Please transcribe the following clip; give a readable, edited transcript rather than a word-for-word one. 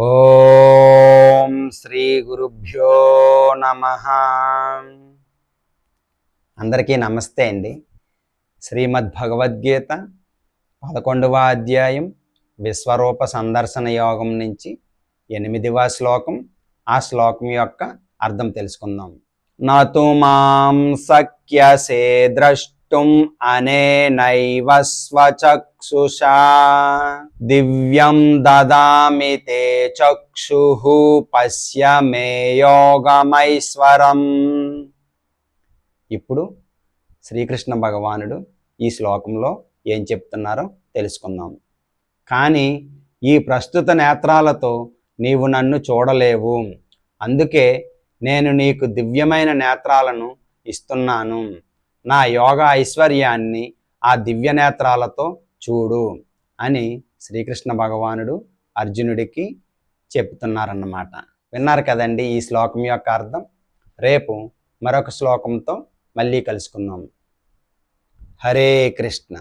ఓం శ్రీ గురుభ్యో నమః. అందరికీ నమస్తే అండి. శ్రీమద్భగవద్గీత 11వ అధ్యాయం విశ్వరూప సందర్శన యోగం నుంచి 8వ శ్లోకం. ఆ శ్లోకం యొక్క అర్థం తెలుసుకుందాం. నతు మాం శక్యసే ద్రష్టుం అనేనైవ స్వచక్షుషా దివ్యం దదామి తే చక్షుః పశ్య మే యోగమైశ్వరం. ఇప్పుడు శ్రీకృష్ణ భగవానుడు ఈ శ్లోకంలో ఏం చెప్తున్నారో తెలుసుకుందాం. కానీ ఈ ప్రస్తుత నేత్రాలతో నీవు నన్ను చూడలేవు, అందుకే నేను నీకు దివ్యమైన నేత్రాలను ఇస్తున్నాను. నా యోగ ఐశ్వర్యాన్ని ఆ దివ్య నేత్రాలతో చూడు అని శ్రీకృష్ణ భగవానుడు అర్జునుడికి చెప్తున్నారన్నమాట. విన్నారు కదండి ఈ శ్లోకం యొక్క అర్థం. రేపు మరొక శ్లోకంతో మళ్ళీ కలుసుకుందాం. హరే కృష్ణ.